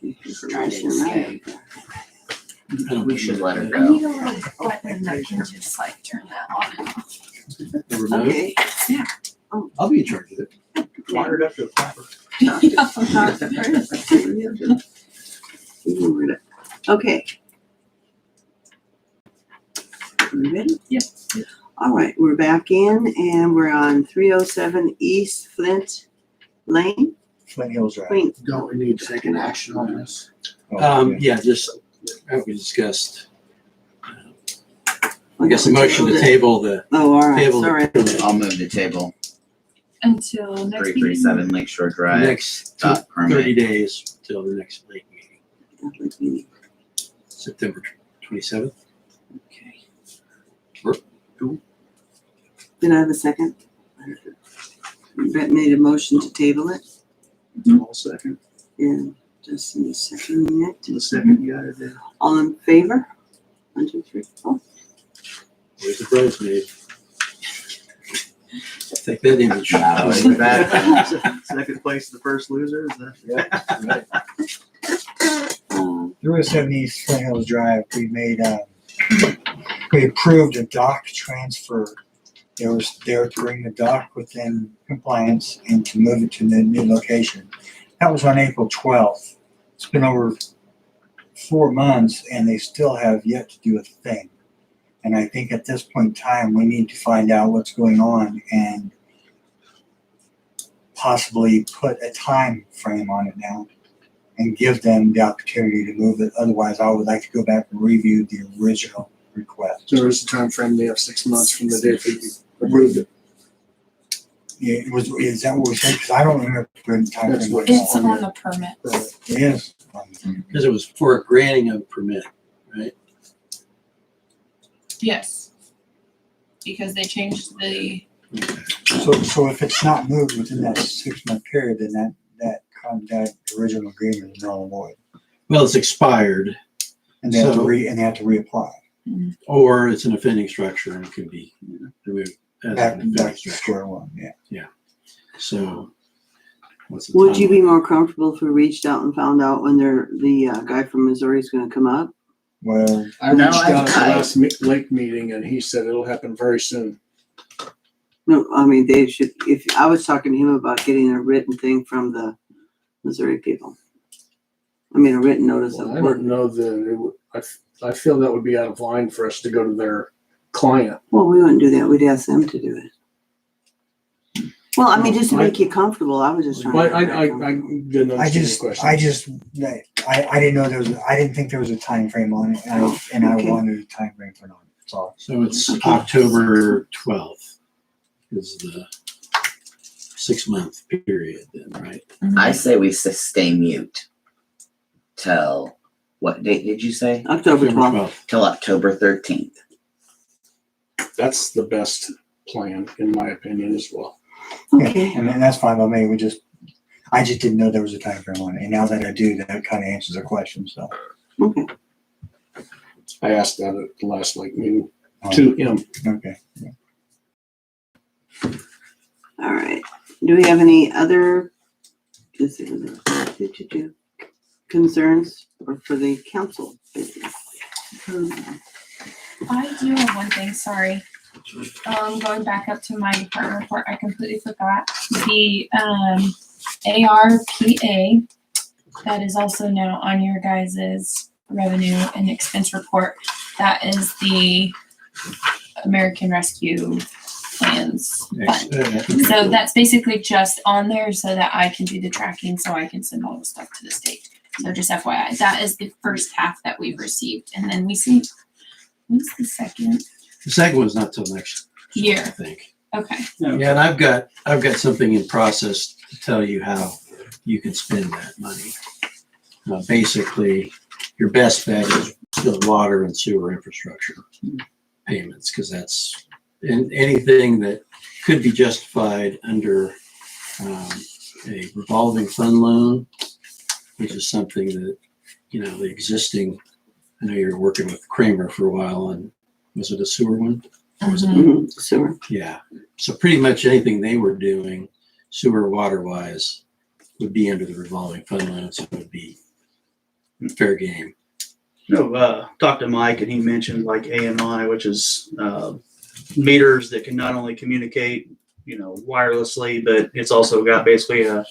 Trying to escape. We should let her I go. need a little button that can just like turn that on and off. The remote? Okay. I'll be in charge of it. Wired up to a clapper. Okay. You ready? Yep. All right, we're back in and we're on 307 East Flint Lane. Flint Hills Drive. Flint. Don't we need second action on this? Oh, Yeah, just, as we discussed, I guess a motion to table the, Oh, all right, table sorry. the I'll move the table. Until next meeting. 337 Lakeshore Drive. next Dot permit. 30 days till the next lake meeting, September 27th. Okay. Did I have a second? Brett made a motion to table it. All second. And just in a second minute. The second you got it there. All in favor? 1, 2, 3, 4. Where's the bridesmaid? Take that image. Wow, is that- Second place, the first loser, is that? Um, 307 East Flint Hills Drive, we approved a dock transfer. It was there to bring the dock within compliance and to move it to the new location. That was on April 12th. It's been over 4 months and they still have yet to do a thing. And I think at this point in time, we need to find out what's going on and possibly put a time frame on it now and give them the opportunity to move it. Otherwise, I would like to go back and review the original request. There is a time frame. They have 6 months from the date that you approved it. Yeah, is that what we said? Because I don't remember putting the time That's frame. what It's on the permit. It is. Because it was for a granting of permit, right? Yes. Because they changed the, So if it's not moved within that 6-month period, then that original agreement is null and void. Well, it's expired, And they have to So- reapply. or it's an offending structure and can be removed as Back an offending to structure. square one, yeah. So, what's the Would you be timeline? more comfortable if we reached out and found out when the guy from Missouri is going to come up? Well, I No, reached out at the I- last lake meeting and he said it'll happen very soon. No, I mean, they should, if, I was talking to him about getting a written thing from the Missouri people. I mean, a written notice Well, of I work. don't know that it would, I feel that would be out of line for us to go to their client. Well, we wouldn't do that. We'd ask them to do it. Well, I mean, just to make you comfortable, I was just trying But to. I didn't I understand your question. I didn't know I didn't think there was a time frame on it, and I Okay. wanted a time frame for it. That's all. So it's Okay. October 12th is the 6-month period then, right? I say we stay mute till, what date did you say? October 12th. Till October 13th. That's the best plan, in my opinion, as well. Okay. And that's fine by me. I just didn't know there was a time frame on it, and now that I do, that kind of answers the question. So. Okay. I asked that at the last lake meeting to him. Okay. All right. Do we have any other concerns or for the council business? I do have one thing, sorry. Going back up to my department report, I completely forgot. The ARPA, that is also now on your guys' revenue and expense report. That is the American Rescue Plans Fund. So that's basically just on there so that I can do the tracking, so I can send all the stuff to the state. So just FYI, that is the first half that we've received. And then we see, when's the second The second one's not till next year, I year? think. Okay. Yeah, and I've got something in process to tell you how you can spend that money. Basically, your best bet is still water and sewer infrastructure payments, because that's anything that could be justified under a revolving fund loan, which is something that, the existing, I know you're working with Kramer for a while, and was it a sewer one? Or was it- Mhm, Sewer. Yeah, so pretty much anything they were doing, sewer, water wise, would be under the revolving fund loan, so it would be fair game. No, talked to Mike and he mentioned like AMI, which is meters that can not only communicate, wirelessly, but it's also got basically a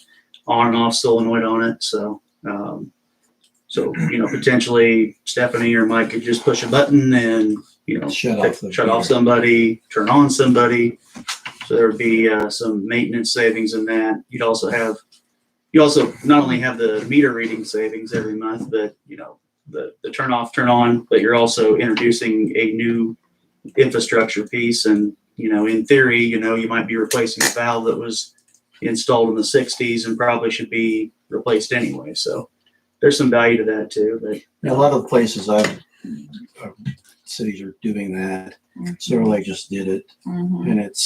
on and off solenoid on it. So, potentially Stephanie or Mike could just push a button and, Shut off the shut off meter. somebody, turn on somebody. So there would be some maintenance savings in that. You also not only have the meter reading savings every month, but, the turn off, turn on, but you're also introducing a new infrastructure piece. And, in theory, you might be replacing a valve that was installed in the 60s and probably should be replaced anyway. So there's some value to that too. But A lot of the places cities are doing that. Silver Lake just did it, Mhm. and it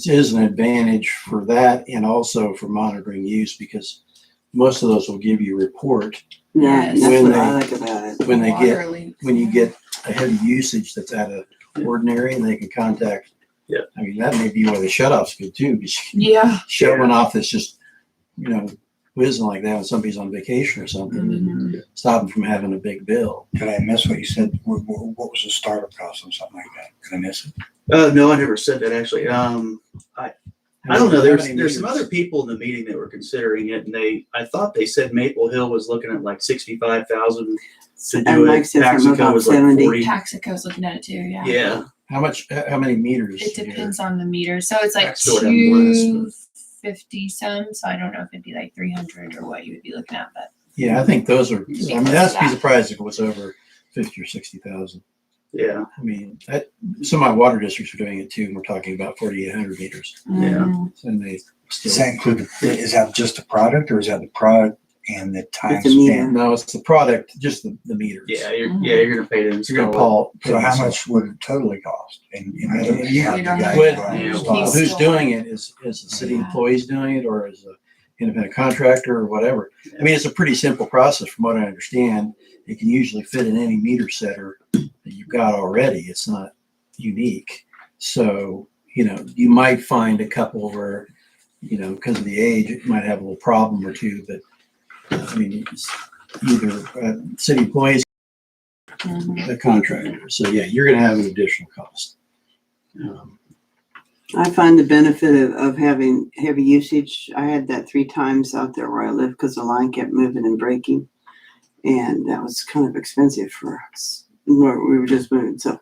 is an advantage for that, and also for monitoring use, because most of those will give you a report Yeah, Yes. that's When what they- I like about it. when they get Water leaks. when you get a heavy usage that's out of ordinary, and they can contact. Yeah. I mean, that may be why the shut-off's good too, because Yeah. shut one off that's just, whizzing like that when somebody's on vacation or something, and Mhm. stop them from having a big bill. Did I miss what you said? What was the startup cost on something like that? Did I miss it? no, I never said that actually. I don't know. There's some other people in the meeting that were considering it, and I thought they said Maple Hill was looking at like 65,000 to And do Mike it. said something Paxico about was like 70. 40. Paxico's looking at it too, yeah. Yeah, How many meters? It here? depends on the meter. So it's like Paxico would have less, but- 250 some. So I don't know if it'd be like 300 or what you would be looking at, but Yeah, I think those are, I Because mean, of that's be that. surprised if it was over 50 or 60,000. yeah. I mean, some of my water districts are doing it too, and we're talking about 4,800 meters. Yeah. Mhm. And they Does still, that include, is that just the product or is that the product and the time It's a meter. spent? no, it's the product, just the meters. Yeah, you're gonna pay to You're install gonna it. call. So how much would it totally cost? And you have We the don't guy know. go out and Yeah. install Well, it. who's doing it? Is the city Yeah. employees doing it, or is a independent contractor or whatever? I mean, it's a pretty simple process from what I understand. It can usually fit in any meter setter that you've got already. It's not unique. So, you might find a couple where, because of the age, it might have a little problem or two, but I mean, it's either city employees Mhm. or a contractor. So yeah, you're gonna have an additional cost. I find the benefit of having heavy usage. I had that 3 times out there where I live because the line kept moving and breaking. And that was kind of expensive for us where we were just moving. So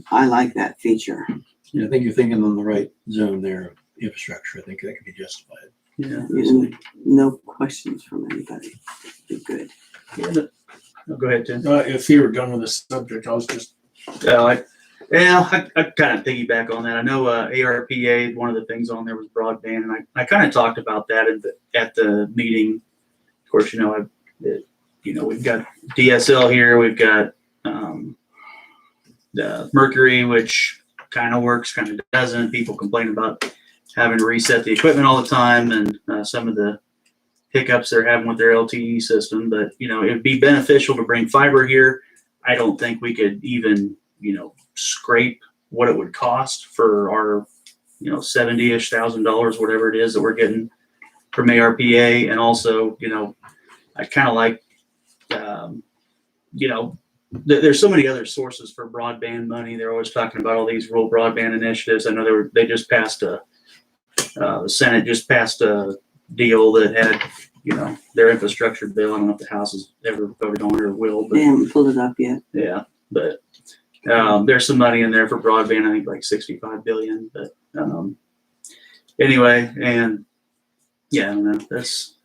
I like that feature. Yeah, I think you're thinking on the right zone there of infrastructure. I think that can be justified. Yeah. And no questions from anybody. Be good. Yeah. Oh, go ahead, Tim. If you were done with this subject, I was just, I kind of piggyback on that. I know ARPA, one of the things on there was broadband, and I kind of talked about that at the meeting. Of course, we've got DSL here, we've got the Mercury, which kind of works, kind of doesn't. People complain about having to reset the equipment all the time, and some of the hiccups they're having with their LTE system. But it'd be beneficial to bring fiber here. I don't think we could even scrape what it would cost for our $70,000-ish, whatever it is that we're getting from ARPA. And also, I kind of like there's so many other sources for broadband money. They're always talking about all these rural broadband initiatives. I know they just passed the Senate just passed a deal that had their infrastructure bill. I don't know if the House has ever voted on it or will, but They haven't pulled it up yet. yeah, but there's some money in there for broadband. I think like 65 billion. But anyway, and yeah, I don't know. That's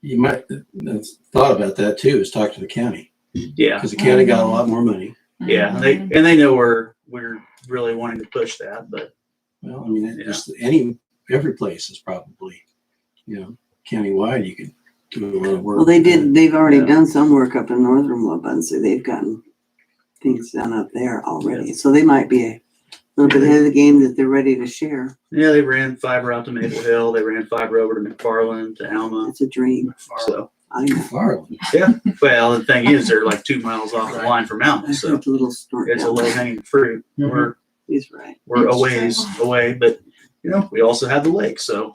You might have thought about that too, is talk to the county, yeah, because the county got a lot more money. yeah. Mhm. They know we're really wanting to push that, but Well, I mean, Yeah. just every place is probably, countywide, you could do a lot of work. Well, they've already Yeah. done some work up in northern Wabunsee. So they've gotten things done up there already. So they might be a little bit ahead of the game that they're ready to share. yeah, they ran fiber out to Maple Hill. They ran fiber over to McFarland, to Alma. It's a dream. So, I know. Farland. well, the thing is, they're like 2 miles off the line from I Alma, so heard the little snort it's a down low there. hanging fruit. Mhm. He's right. We're a It's ways true. away, but we also have the lake. So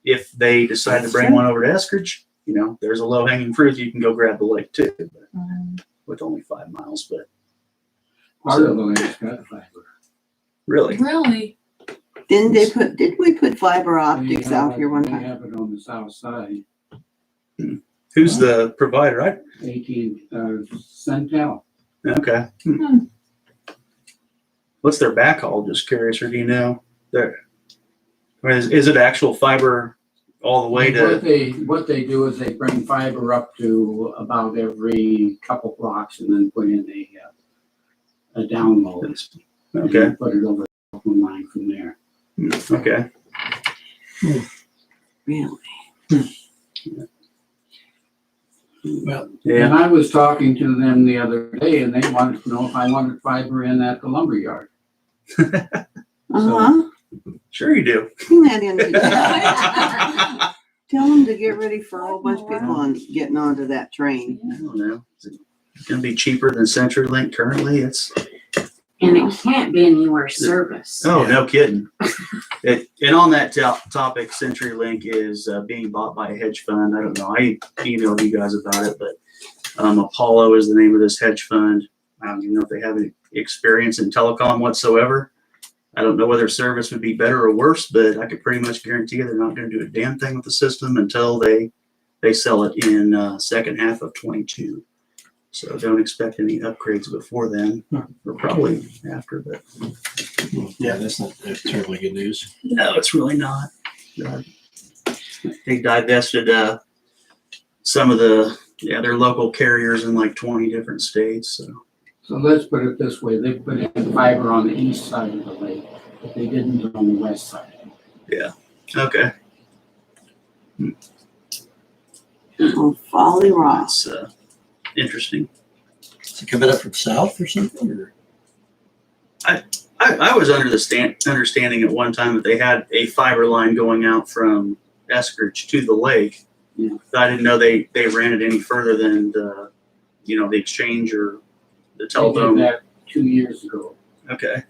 if they decide to bring one over to Eskridge, you know, there's a low hanging fruit. You can go grab the lake too, but Mhm. with only 5 miles. But Part of the lake's got fiber. really, Really? Didn't we put fiber They optics have out it- here one They time? have it on the south side, who's the provider? Centel. Okay. Hmm. What's their backhaul? Just curious, or do you know? Is it actual fiber all the way to? What they do is they bring fiber up to about every couple blocks and then put in a download. And Okay. then put it over the telephone line from there. Okay. Really? Well, Yeah. And I was talking to them the other day and they wanted to know if I wanted fiber in at the lumberyard. Uh-huh. Sure you do. Bring that in today. Tell them to get ready for a whole bunch of people on getting onto that train. I don't know. Is it gonna be cheaper than CenturyLink currently? It's And it can't be anywhere service. oh, no kidding. And on that topic, CenturyLink is being bought by a hedge fund. I don't know. I emailed you guys about it, but Apollo is the name of this hedge fund. I don't even know if they have any experience in telecom whatsoever. I don't know whether service would be better or worse, but I could pretty much guarantee you they're not going to do a damn thing with the system until they sell it in second half of 22. So don't expect any upgrades before then, or probably after. But yeah, that's not terribly good news. no, it's really not. They divested some of their local carriers in like 20 different states. So let's put it this way, they put in fiber on the east side of the lake, but they didn't on the west side. Okay, Oh, Folly Rock. that's interesting. Is it coming up from south or something? Or? I was under the understanding at one time that they had a fiber line going out from Eskridge to the lake. Yeah. But I didn't know they ran it any further than the exchange or the They did telephone. that 2 years ago. Okay.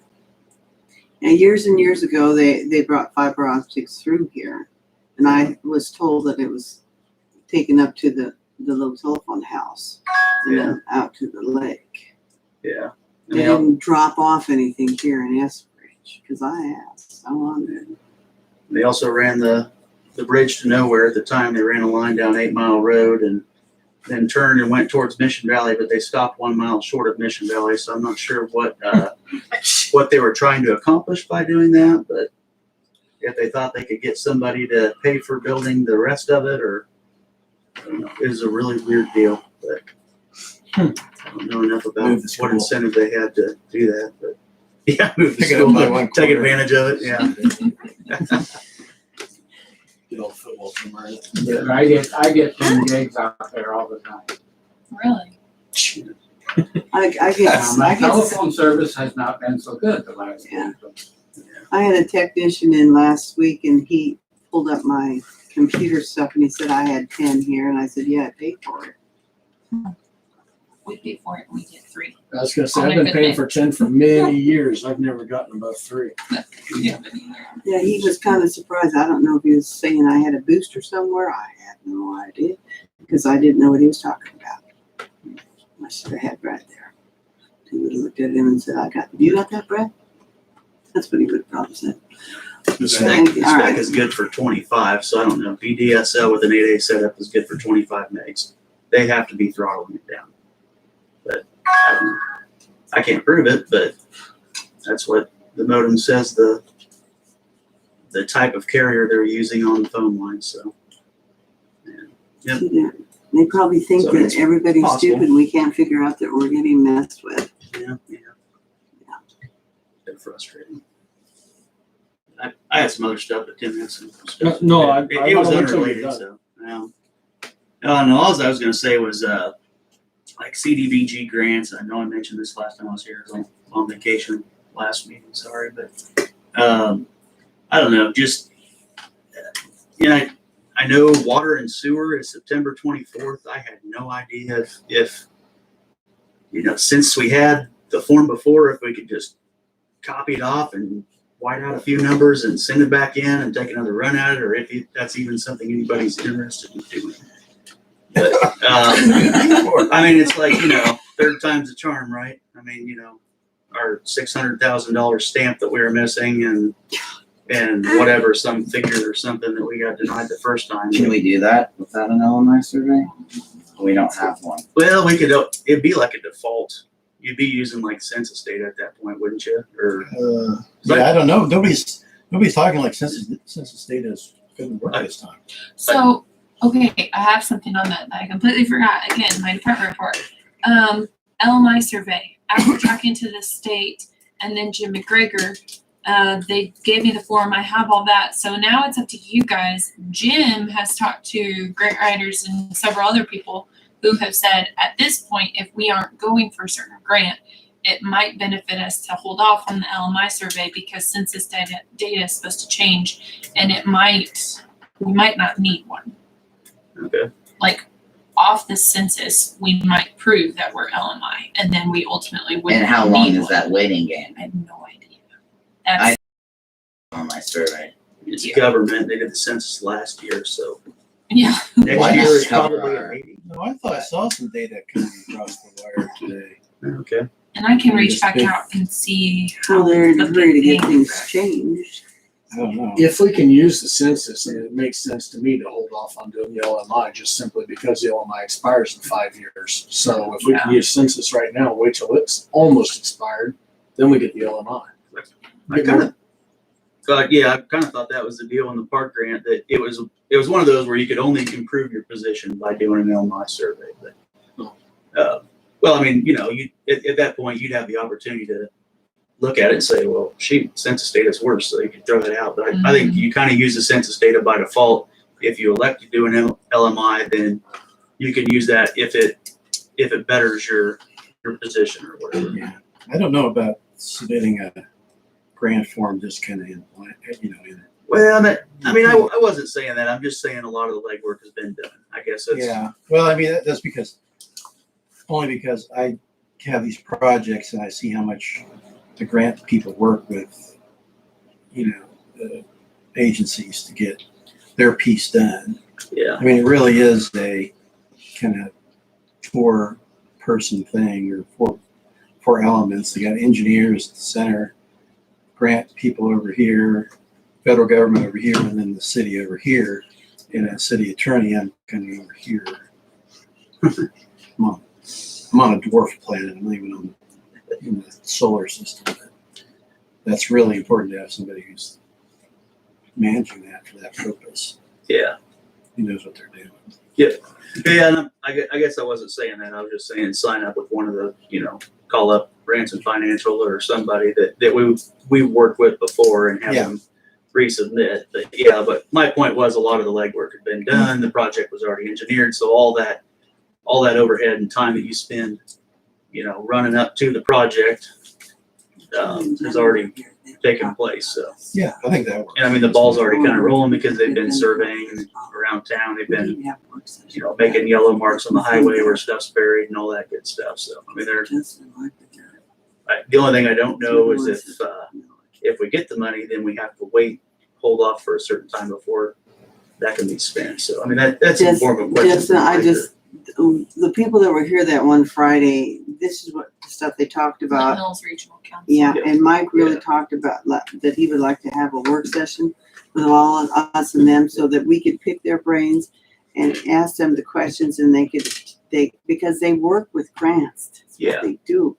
And years ago, they brought fiber optics through here. And I was told that it was taken up to the little telephone house and then out to the lake. Yeah. They didn't drop off anything here in Eskridge because I asked. I wondered. They also ran the bridge to nowhere at the time. They ran a line down 8 Mile Road and then turned and went towards Mission Valley, but they stopped 1 mile short of Mission Valley. So I'm not sure what they were trying to accomplish by doing that, but if they thought they could get somebody to pay for building the rest of it, or I don't know, it was a really weird deal. But I don't know enough about Move the what school. incentive they had to do that. But yeah, move the Pick it school, up by one take quarter. advantage of it. Yeah. Good old football team, right? But I get 10 gigs out there all the time. Really? I guess My telephone service has not been so good the last Yeah. week. I had a technician in last week and he pulled up my computer stuff and he said I had 10 here and I said, yeah, I paid for it. We pay for it and we get 3. I was gonna say, Oh I've my been paying goodness. for 10 for many years. I've never gotten above 3. Yeah, he was kind of surprised. I don't know if he was saying I had a booster somewhere. I had no idea because I didn't know what he was talking about. I should have had Brad there. He would have looked at him and said, you got that, Brad? That's what he would have probably said. The Thank spec, you. the All spec right. is good for 25, so I don't know. VDSL with an 8A setup is good for 25 megs. They have to be throttling it down. But I don't know. I can't prove it, but that's what the modem says the type of carrier they're using on the phone line. So Yep. Yeah. They probably think So that it's everybody's possible. stupid and we can't figure out that we're getting messed with. yeah. Bit frustrating. I had some other stuff, but Tim had some stuff. No, I It was wanna wait till you're unrelated, done. so. No, all I was going to say was like CDBG grants. I know I mentioned this last time I was here. I was on vacation last meeting. Sorry, but I don't know. Just I know water and sewer is September 24th. I had no idea if since we had the form before, if we could just copy it off and white out a few numbers and send it back in and take another run at it, or if that's even something anybody's interested in doing. But, I mean, it's like, third time's a charm, right? I mean, our $600,000 stamp that we were missing and whatever, some figure or something that we got denied the first time. Can we do that without an LMI survey? We don't have one. Well, we could, it'd be like a default. You'd be using like census data at that point, wouldn't you? Or Yeah, I don't know. Nobody's talking like census data is couldn't work this time. So, okay, I have something on that I completely forgot. Again, my department report. LMI survey. After talking to the state and then Jim McGregor, they gave me the form. I have all that. So now it's up to you guys. Jim has talked to grant writers and several other people who have said at this point, if we aren't going for a certain grant, it might benefit us to hold off on the LMI survey because census data is supposed to change and we might not need one. okay. Like off the census, we might prove that we're LMI and then we ultimately wouldn't And how long need is one. that waiting game I have no idea. That's on my survey? It's Yeah. government. They did the census last year, so yeah. next Why year not is cover probably our- a meeting. No, I thought I saw some data coming across the wire today. Okay. And I can I'm reach just back big- out and see how Well, they're the ready to get big things thing- changed. I don't know. If we can use the census, then it makes sense to me to hold off on doing the LMI just simply because the LMI expires in 5 years. So if we can use census right now, wait till it's almost expired, then we get the LMI. I kind of thought that was the deal in the park grant, that it was one of those where you could only improve your position by doing an LMI survey. But, well, I mean, at that point, you'd have the opportunity to look at it and say, well, census data is worse, so you could throw that out. But I think you kind of use the census data by default. If you elect to do an LMI, then you can use that if it betters your position or whatever. Yeah, I don't know about submitting a grant form just kind of in it. Well, I wasn't saying that. I'm just saying a lot of the legwork has been done. I guess that's Yeah, well, I mean, that's only because I have these projects and I see how much the grant people work with, agencies to get their piece done. yeah. I mean, it really is a kind of 4-person thing or four elements. They got engineers at the center, grant people over here, federal government over here, and then the city over here, and a city attorney, I'm kind of over here. I'm on a dwarf planet. I'm not even in the solar system. But that's really important to have somebody who's managing that for that purpose. Yeah. Who knows what they're doing. Yeah, and I guess I wasn't saying that. I was just saying sign up with one of the, call up Branson Financial or somebody that we've worked with before and have Yeah. them resubmit. But my point was a lot of the legwork had been done. The project was already engineered, so all that overhead and time that you spend, running up to the project has already taken place. So, Yeah, I think that works. and I mean, the ball's already kind of rolling because they've been surveying around town. They've been, making yellow marks on the highway where stuff's buried and all that good stuff. So, I mean, the only thing I don't know is if we get the money, then we have to hold off for a certain time before that can be spent. So, I mean, that's a form of question. The people that were here that one Friday, this is what the stuff they talked Flint about. Hills Regional Council. Yeah, Yeah. and Mike really Yeah. talked about that he would like to have a work session with all of us and them so that we could pick their brains and ask them the questions and because they work with grants. That's what Yeah. they do.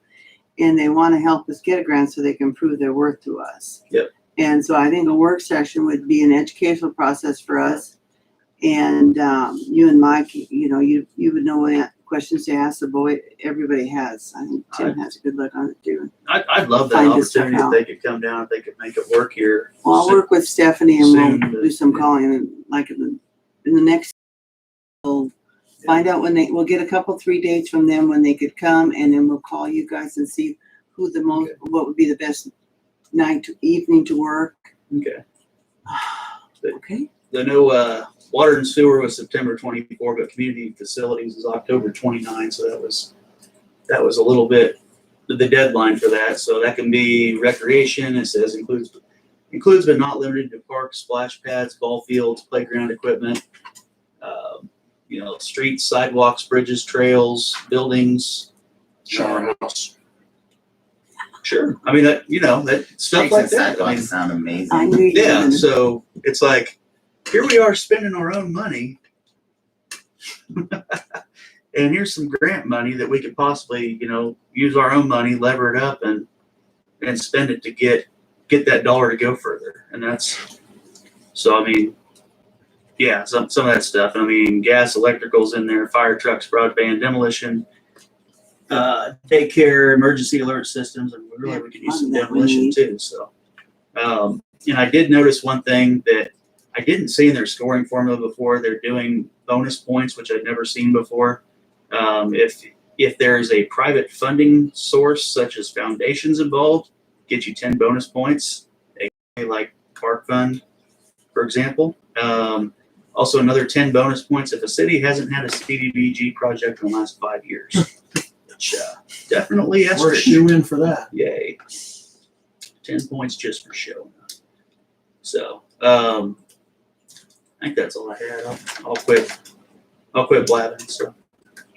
And they want to help us get a grant so they can prove their worth to us. Yep. And so I think a work session would be an educational process for us. And you and Mike, you would know what questions to ask the boy. Everybody has. I think Tim has a good look on it too. I'd love that Find this stuff opportunity if out. they could come down, if they could make it work here. Well, I'll work with Stephanie and soon, we'll but- do some calling and like in the next, we'll find out we'll get a couple, 3 dates from them when they could come and then we'll call you guys and see what would be the best evening to work. Okay. Okay. I know water and sewer was September 24, but community facilities is October 29. So that was a little bit the deadline for that. So that can be recreation. It says includes but not limited to parks, splash pads, ball fields, playground equipment. streets, sidewalks, bridges, trails, buildings. Shower house. Sure. I mean, that stuff Streets like and that. I sidewalks mean, sound amazing. I knew you were yeah. gonna- So it's like, here we are spending our own money. And here's some grant money that we could possibly, use our own money, lever it up and spend it to get that dollar to go further. And that's, so I mean, yeah, some of that stuff. I mean, gas, electricals in there, fire trucks, broadband, demolition, daycare, emergency alert systems, and really we could use some demolition too. So, and I did notice one thing that I didn't see in their scoring formula before. They're doing bonus points, which I'd never seen before. If there is a private funding source, such as foundations involved, get you 10 bonus points, like Park Fund, for example. Also another 10 bonus points if a city hasn't had a CDBG project in the last 5 years. Which definitely has We're a shoe in for that. Yay. 10 points just for showing up. So, I think that's all I had. I'll quit blabbing. So,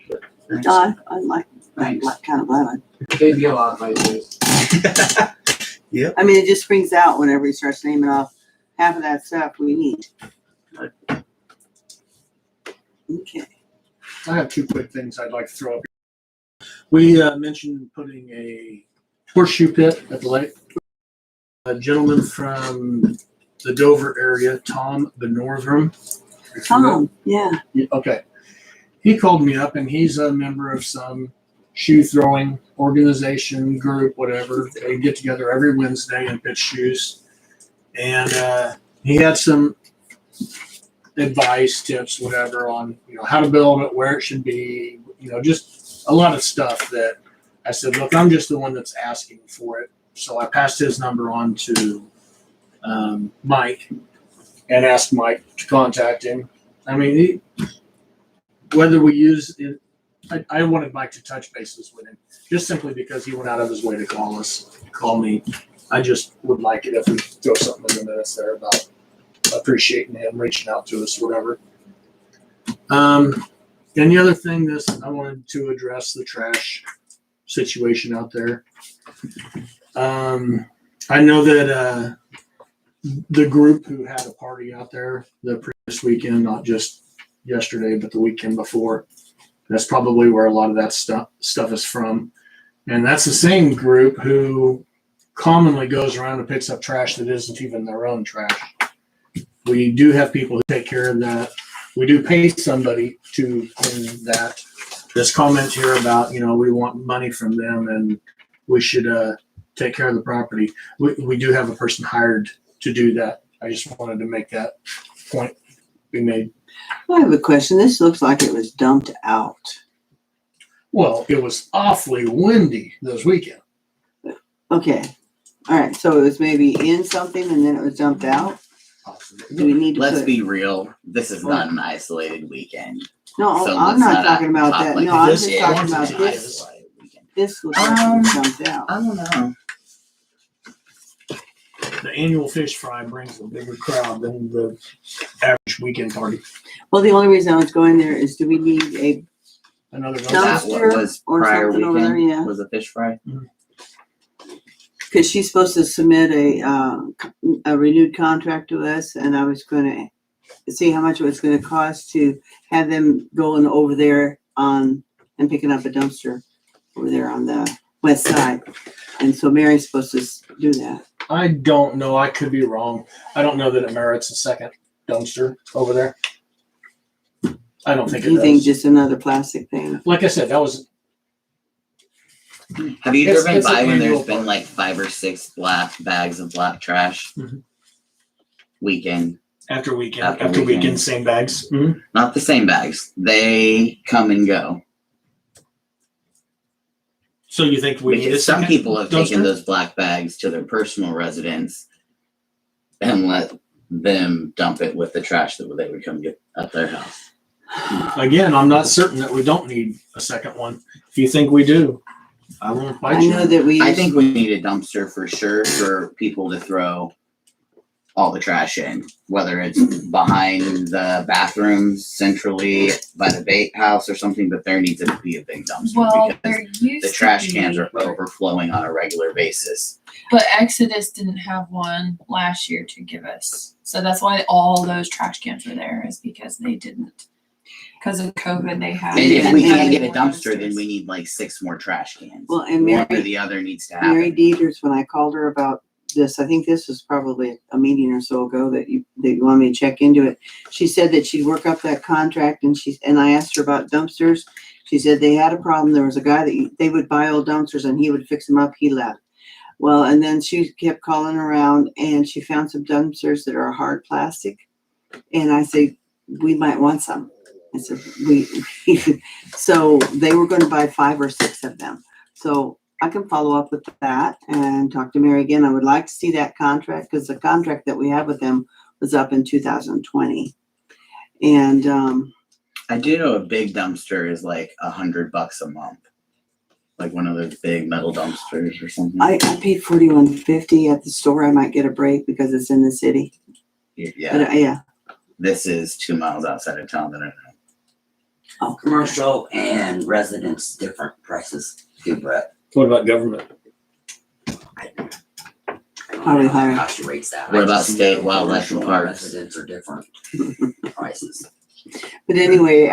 but thanks. I like Thanks. kind of blabbing. Gave you a lot of ideas. I mean, it just springs out whenever he starts naming off half of that stuff we need. Okay. I have two quick things I'd like to throw up. We mentioned putting a horseshoe pit at the lake. A gentleman from the Dover area, Tom Benorthrum. Tom, yeah. Yeah, okay. He called me up and he's a member of some shoe throwing organization, group, whatever. They get together every Wednesday and pitch shoes. And he had some advice, tips, whatever on, how to build it, where it should be, just a lot of stuff that I said, look, I'm just the one that's asking for it. So I passed his number on to Mike and asked Mike to contact him. I mean, whether we use it, I wanted Mike to touch bases with him, just simply because he went out of his way to call me. I just would like it if we throw something in the minutes there about appreciating him reaching out to us, whatever. And the other thing I wanted to address the trash situation out there. I know that the group who had a party out there the previous weekend, not just yesterday, but the weekend before, that's probably where a lot of that stuff is from. And that's the same group who commonly goes around and picks up trash that isn't even their own trash. We do have people who take care of that. We do pay somebody to clean that. This comment here about, we want money from them and we should take care of the property. We do have a person hired to do that. I just wanted to make that point be made. I have a question. This looks like it was dumped out. Well, it was awfully windy this weekend. Okay. All right. So it was maybe in something and then it was dumped out. Do we need to Let's put? be real. This is not an isolated weekend. No, So I'm let's not talking about talk that. like No, I'm this just is talking an about this. isolated weekend. This looks like it was dumped out. I don't know. The annual fish fry brings a bigger crowd than the average weekend party. Well, the only reason I was going there is do we need Another Is that Dumpster what was or prior something over there, weekend? yeah. Was a fish fry? because she's supposed to submit a renewed contract to us, and I was going to see how much it was going to cost to have them going over there and picking up a dumpster over there on the west side. And so Mary's supposed to do that. I don't know. I could be wrong. I don't know that it merits a second dumpster over there. I don't think it You think does. just another plastic thing? Like I said, that was Have you It's- driven it's by an when there's annual been party. like 5 or 6 black bags of black trash? Mhm. Weekend. after weekend. After After weekend. weekend, same bags. Mm-hmm. Not the same bags. They come and go. So you think we need a Because some second people have taken dumpster? those black bags to their personal residence and let them dump it with the trash that they would come get at their house. Again, I'm not certain that we don't need a second one. If you think we do, I won't bite I you. know that we. I think we need a dumpster for sure for people to throw all the trash in, whether it's behind the bathrooms centrally by the bait house or something, but there needs to be a big dumpster Well, because there used the trash cans to are be, overflowing on a regular basis. but Exodus didn't have one last year to give us. So that's why all those trash cans are there, is because they didn't. Because of COVID, they had. And if we Yeah. can't get a more dumpster, then dumpsters. we need like 6 more trash cans. Well, and One or Mary, the other needs to Mary happen. Dieters, when I called her about this, I think this was probably a meeting or so ago that you wanted me to check into it. She said that she'd work up that contract, and I asked her about dumpsters. She said they had a problem. There was a guy that they would buy old dumpsters and he would fix them up. He left. Well, and then she kept calling around and she found some dumpsters that are hard plastic. And I said, we might want some. I said, so they were going to buy 5 or 6 of them. So I can follow up with that and talk to Mary again. I would like to see that contract because the contract that we have with them was up in 2020. And I do know a big dumpster is like $100 a month. Like one of those big metal dumpsters or something. I paid $41.50 at the store. I might get a break because it's in the city. Yeah. But yeah. This is 2 miles outside of town that I know. Oh, Commercial and residence, different prices, too, Brett. What about government? I don't Probably know higher. how she rates that. What I about just state know wildlife and commercial parks? Residents are different prices. But anyway,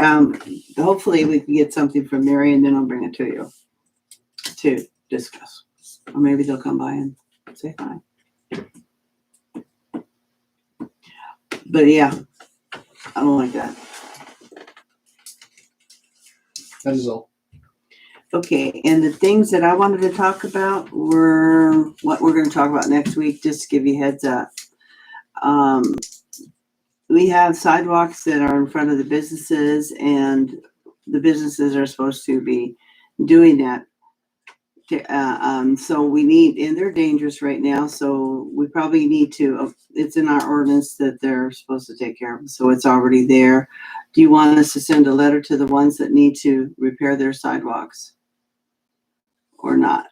hopefully we can get something from Mary and then I'll bring it to you to discuss. Or maybe they'll come by and say hi. But yeah, I don't like that. That is all. Okay, and the things that I wanted to talk about were what we're gonna talk about next week, just to give you a heads up. We have sidewalks that are in front of the businesses and the businesses are supposed to be doing that. So we need, and they're dangerous right now, so we probably need to, it's in our ordinance that they're supposed to take care of them, so it's already there. Do you want us to send a letter to the ones that need to repair their sidewalks? Or not?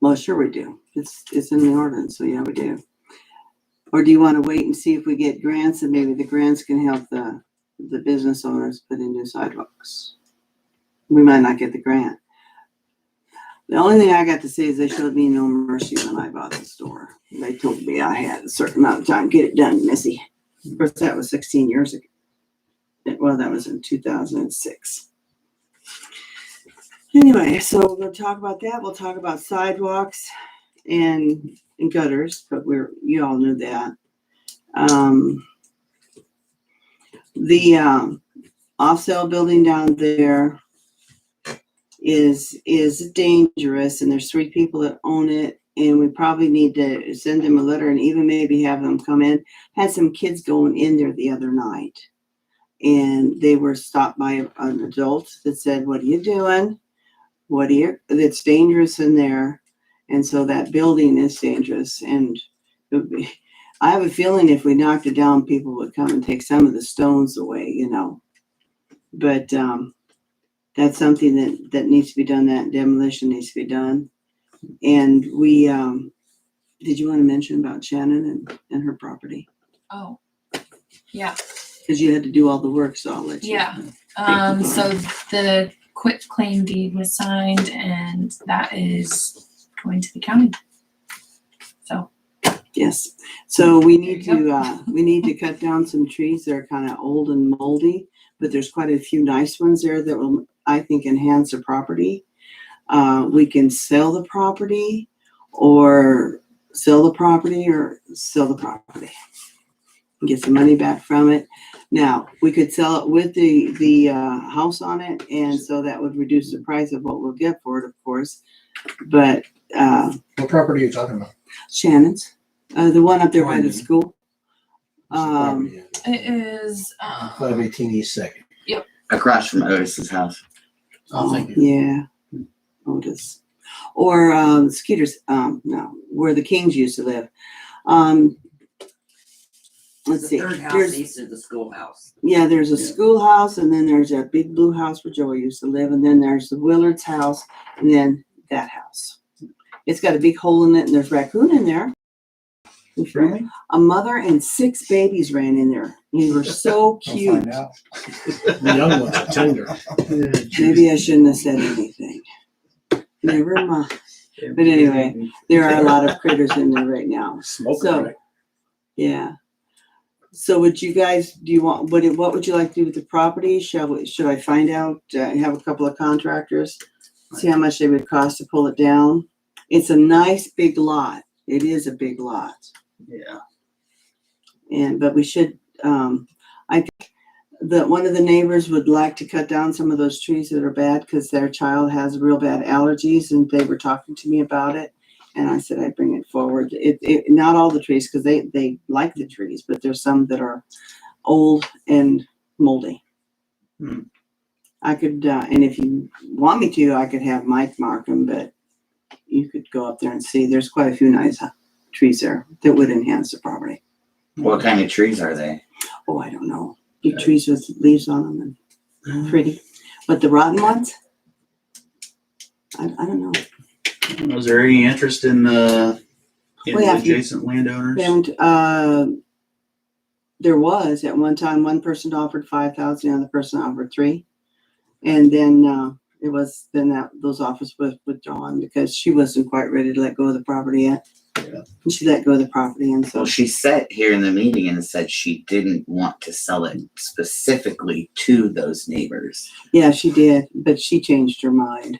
Well, sure we do. It's in the ordinance, so yeah, we do. Or do you want to wait and see if we get grants and maybe the grants can help the business owners put in new sidewalks? We might not get the grant. The only thing I got to say is they showed me no mercy when I bought the store. They told me I had a certain amount of time to get it done, Missy. Of course, that was 16 years ago. Well, that was in 2006. Anyway, so we'll talk about that. We'll talk about sidewalks and gutters, but you all knew that. The off-sale building down there is dangerous, and there's 3 people that own it, and we probably need to send them a letter and even maybe have them come in. Had some kids going in there the other night, and they were stopped by an adult that said, "What are you doing? It's dangerous in there." And so that building is dangerous. And I have a feeling if we knocked it down, people would come and take some of the stones away, But that's something that needs to be done. That demolition needs to be done. And we, did you want to mention about Shannon and her property? Oh, yeah. Because you had to do all the work, so I'll let you. Yeah. So the quit claim deed was signed and that is going to the county. So. Yes. So we need There you to cut down some trees that are kind of old and moldy, but there's quite a few nice ones there that will, I think, enhance the property. We can sell the property or sell the property and get some money back from it. Now, we could sell it with the house on it, and so that would reduce the price of what we'll get for it, of course. But What property are you talking about? Shannon's, the one up there by the school. It is, 518 East Second. Across from Otis's house. Yeah, Otis. Or Skeeter's, no, where the Kings used to live. Let's The see. third house There's, east of the schoolhouse. yeah, there's a schoolhouse, and then there's a big blue house where Joey used to live, and then there's the Willard's house, and then that house. It's got a big hole in it, and there's raccoon in there. Really? A mother and 6 babies ran in there. They were so We'll cute. find out. The young ones are tender. Maybe I shouldn't have said anything. Never mind. But anyway, there are a lot of critters in there right now. Smoking, So- right? Yeah. So would you guys, what would you like to do with the property? Should I find out, have a couple of contractors? See how much they would cost to pull it down? It's a nice big lot. It is a big lot. Yeah. But we should, I think that one of the neighbors would like to cut down some of those trees that are bad because their child has real bad allergies and they were talking to me about it. And I said I'd bring it forward. Not all the trees because they like the trees, but there's some that are old and moldy. Hmm. I could, and if you want me to, I could have Mike mark them, but you could go up there and see. There's quite a few nice trees there that would enhance the property. What kind of trees are they? Oh, I don't know. Big trees with leaves on them and pretty. But the rotten ones? I don't know. Was there any interest in the We have to- adjacent landowners? And there was at one time, one person offered 5,000, the other person offered 3. And then those offers were withdrawn because she wasn't quite ready to let go of the property yet. Yeah. And she let go of the property, and so Well, she sat here in the meeting and said she didn't want to sell it specifically to those neighbors. yeah, she did, but she changed her mind.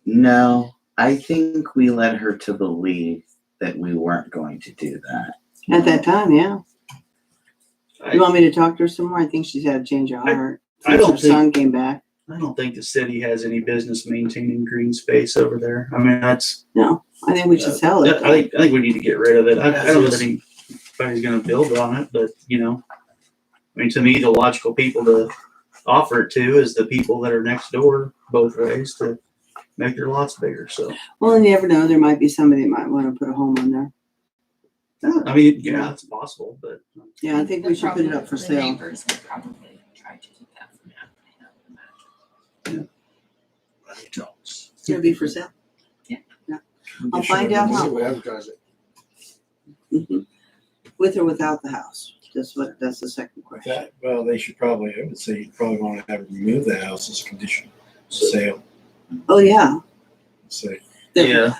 No, I think we led her to believe that we weren't going to do that. At that time, yeah. I- You want me to talk to her some more? I think she's had a change of heart. I Since don't her think- son came back. I don't think the city has any business maintaining green space over there. I mean, that's. No, I think we should sell it. I think we need to get rid of it. I don't know that anybody's gonna build on it, but I mean, to me, the logical people to offer it to is the people that are next door both ways to make their lots bigger. So, Well, and you never know. There might be somebody that might want to put a home on there. I mean, yeah, it's possible, but Yeah, I think we should put it up for The sale. neighbors would probably try to do that. It'll be for sale. Yeah. Yeah. I'll find out how. We advertise it. Mhm. With or without the house? That's the second question. That, well, they should probably, I would say you probably want to have it remove the house as a condition of sale. Oh, yeah. Say, yeah,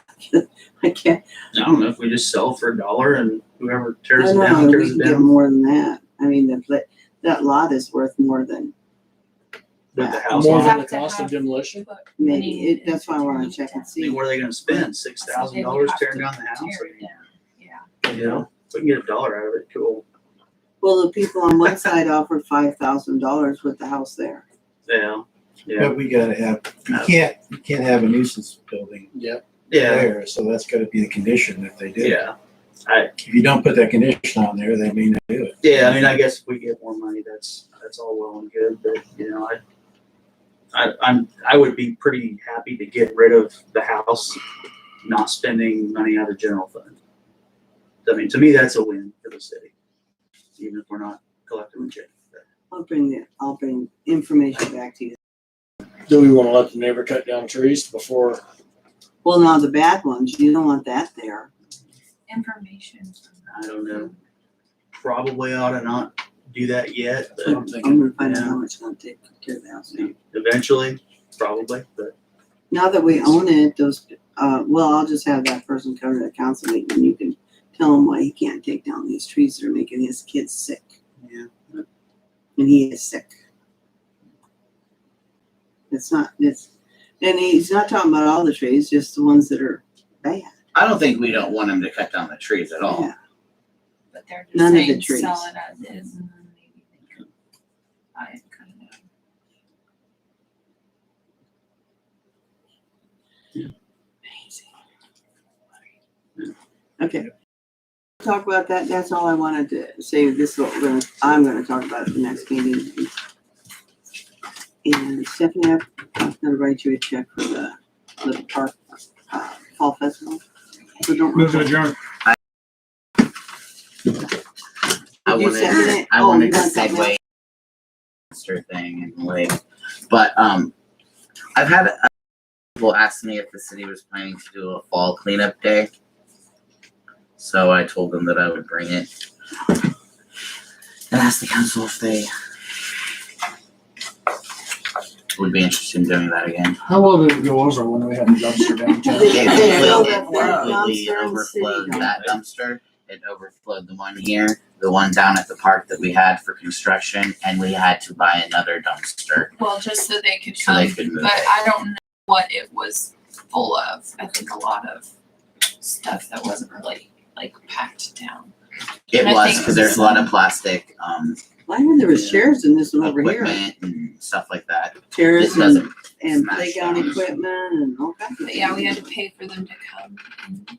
I can't, I don't know if we just sell for $1 and whoever tears I it know, down, we tears can it get down. more than that. I mean, that lot is worth more than, With the house More on than it. the cost of demolition? maybe, that's why I wanna check and I see. mean, what are they gonna spend? $6,000 tearing down the house? Tear it down. Yeah. You know, if we can get $1 out of it, cool. Well, the people on one side offered $5,000 with the house there. Yeah, yeah, but we gotta have, you can't have a nuisance building Yep. yeah, there, so that's gotta be the condition if they do. yeah. If you don't put that condition on there, they may not do it. Yeah, I mean, I guess if we get more money, that's all well and good, but I would be pretty happy to get rid of the house, not spending money out of general fund. I mean, to me, that's a win for the city, even if we're not collecting change. I'll bring information back to you. Do we wanna let the neighbor cut down trees before? Well, now the bad ones, you don't want that there. Information. I don't know. Probably ought to not do that yet, That's what I'm but thinking. I'm gonna find out how much it's gonna take to tear the house down. eventually, probably, but Now that we own it, I'll just have that person cover the council meeting and you can tell him why he can't take down these trees that are making his kids sick. yeah. And he is sick. And he's not talking about all the trees, just the ones that are bad. I don't think we don't want him to cut down the trees at all. Yeah. But they're just None of the saying trees. sell it as is and then maybe they could buy it kind of. Okay. Talk about that. That's all I wanted to say. This is what I'm gonna talk about at the next meeting. And Stephanie, I'm gonna write you a check for the park, fall festival. So don't. Move to adjourn. I Did you second wanted, it? I Oh, wanted you to want something segue thing and wait, but I've had people ask me if the city was planning to do a fall cleanup day. So I told them that I would bring it and ask the council if they would be interested in doing that again. How well did it go over when we had the dumpster downtown? They filled It up their completely dumpster in the city overflowed dump. that dumpster. It overflowed the one here, the one down at the park that we had for construction, and we had to buy another dumpster Well, just so they could so come, they could move but it. I don't know what it was full of. I think a lot of stuff that wasn't really like packed down. It I was, think because there's a lot of plastic, I heard there was chairs in this one over here. equipment and stuff like that. Chairs This doesn't and smash playground down. equipment and all kinds of But yeah, we things. had to pay for them to come and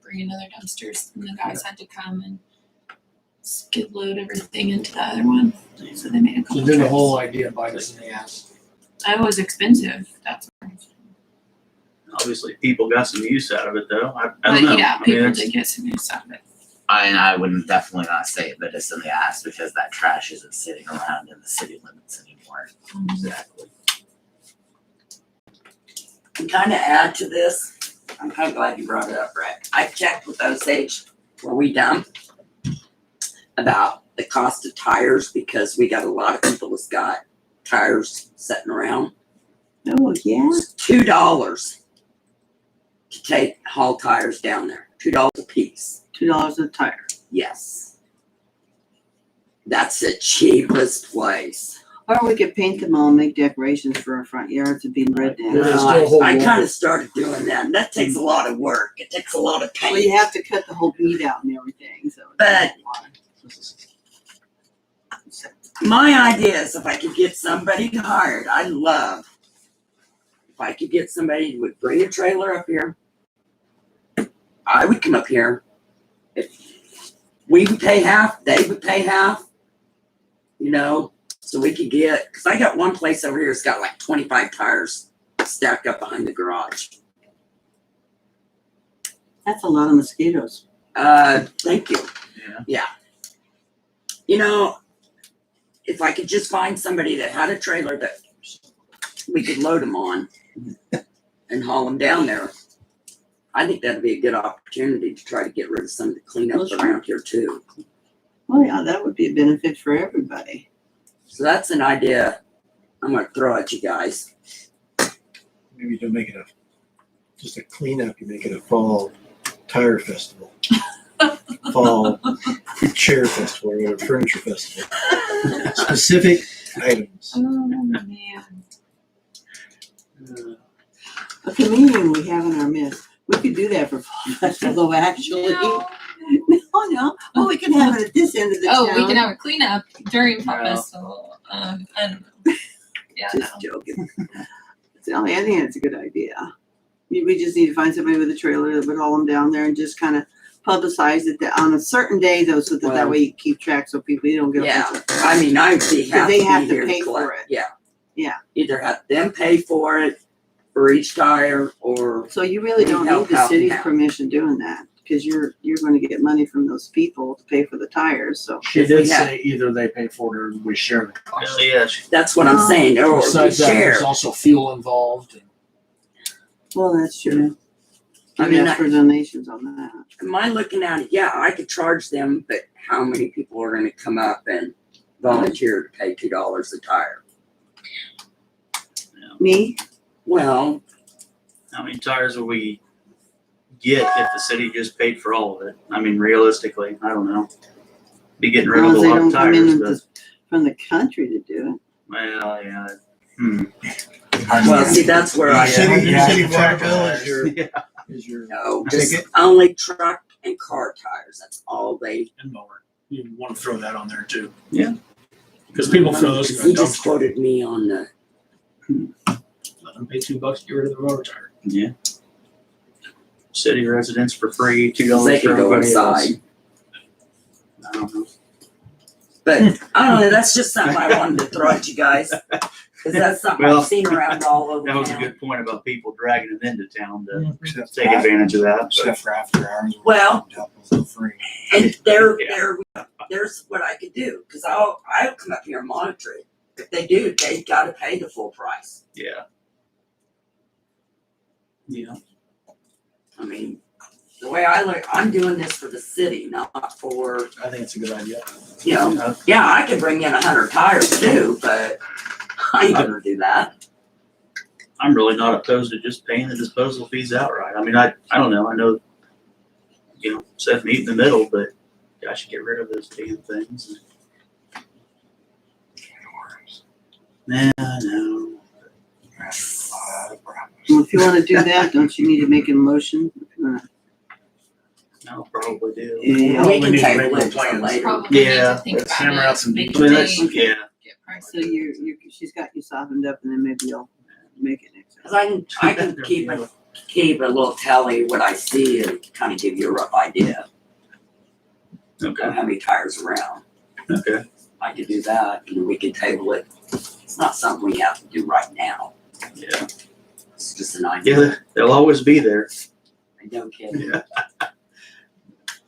bring another dumpsters, and the guys had to come and skid load everything into the other one. So they made a So couple did the trips. whole idea bite us in the ass? It was expensive. That's. Obviously, people got some use out of it though. I But don't know. yeah, I mean, people it's- did get some use out of it. I wouldn't definitely not say it, but it's in the ass because that trash isn't sitting around in the city limits anymore. Exactly. And kind of add to this, I'm kind of glad you brought it up, Brett. I checked with Osage where we dump about the cost of tires because we got a lot of people that's got tires sitting around. Oh, yeah. It's $2 to haul tires down there. $2 a piece. $2 a tire. Yes. That's the cheapest place. Or we could paint them all and make decorations for our front yards and be red Yeah, down. still hold I water. kind of started doing that. And that takes a lot of work. It takes a lot of Well, you paint. have to cut the whole bead out and everything, so. But- My idea is if I could get somebody hired, I'd love if I could get somebody who would bring a trailer up here. I would come up here. If we would pay half, they would pay half. You know, so we could get, because I got one place over here that's got like 25 tires stacked up behind the garage. That's a lot of mosquitoes. Thank you. Yeah. You know, if I could just find somebody that had a trailer that we could load them on and haul them down there, I think that'd be a good opportunity to try to get rid of some of the cleanup Well, sure. around here too. Oh, yeah, that would be a benefit for everybody. So that's an idea I'm gonna throw at you guys. Maybe don't make it just a cleanup, you make it a fall tire festival. Fall chair festival or whatever, furniture festival. Specific items. Oh man. A comedian we have in our midst. We could do that for Fall Festival, though, actually. No. No. Oh, we can have it at this end of the town. Oh, we can have a cleanup during Fall No. Festival. I don't know. Yeah, no. Just joking. So, I think it's a good idea. We just need to find somebody with a trailer that would haul them down there and just kind of publicize it on a certain day though, so that Well, that way you keep track so people, you don't get a Yeah, bunch of. I mean, I'd be happy they have to to be here pay to for collect. it. Yeah. Yeah. Either have them pay for it for each tire or So you really don't Help need the out city's now. permission doing that, because you're going to get money from those people to pay for the tires, so. She If did we had- say either they pay for it or we share the cost. Yeah. that's what I'm saying, or we Besides that, share. there's also fuel involved. And Well, that's true. I I mean, ask for donations on that. Am I looking at it? Yeah, I could charge them, but how many people are gonna come up and volunteer to pay $2 a tire? Me? Well, How many tires will we get if the city just paid for all of it? I mean, realistically, I don't know. Be getting rid of a Well, they lot don't of come in tires, with but, from the country to do it. well, yeah. well, see, that's where I, City water bill is your, Yeah. is your no, just ticket. only truck and car tires. That's all they, and mower. You want to throw that on there too. Yeah. Because people throw those in he the just dumpster. quoted me on the, Let them pay $2 to get rid of the motor tire. Yeah. City residents for free, they $2 for could go everybody else. inside. I don't know. But I don't know, that's just something I wanted to throw at you guys. Cause that's something Well, I've seen around all over That was a town. good point about people dragging them into town to Except take advantage of that. but- Except for after hours. Well- For free. And there's what I could do, cause I'll come up here and monitor it. If they do, they gotta pay the full price. Yeah. Yeah. I mean, The way I look, I'm doing this for the city, not for, I think it's a good idea. you know, yeah, I could bring in 100 tires too, but I ain't gonna do that. I'm really not opposed to just paying the disposal fees outright. I mean, I don't know. I know, you know, Seth meet in the middle, but I should get rid of those damn things. Nah, no. Well, if you wanna do that, don't you need to make a motion? If you wanna- I'll probably do. Yeah. We can need to table make it more till plans. later. Probably need Yeah, to think let's about hammer it, out some make I mean, a that's, date, yeah. get prices. So she's got you softened up and then maybe you'll make it next time. Cause I can keep a little tally what I see and kind of give you a rough idea Okay, of how many tires around. okay. I could do that and we could table it. It's not something we have to do right now. Yeah, It's just an idea. yeah, they'll always be there. I don't care. Yeah.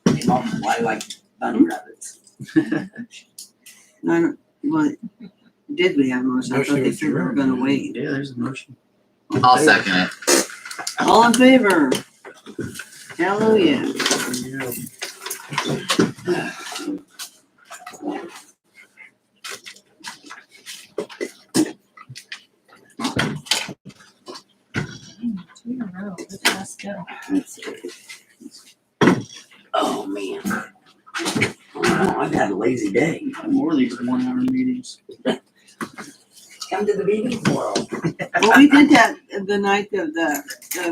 They multiply like bunny rabbits. Well, did we have a motion? I thought they said we were gonna wait. Yeah, there's a motion. I'll second it. All in favor? Hallelujah. Two in a row, let's go. Oh, man. Oh, I've had a lazy day. More of these 1 hour meetings. Come to the meeting tomorrow. Well, we did that the night of the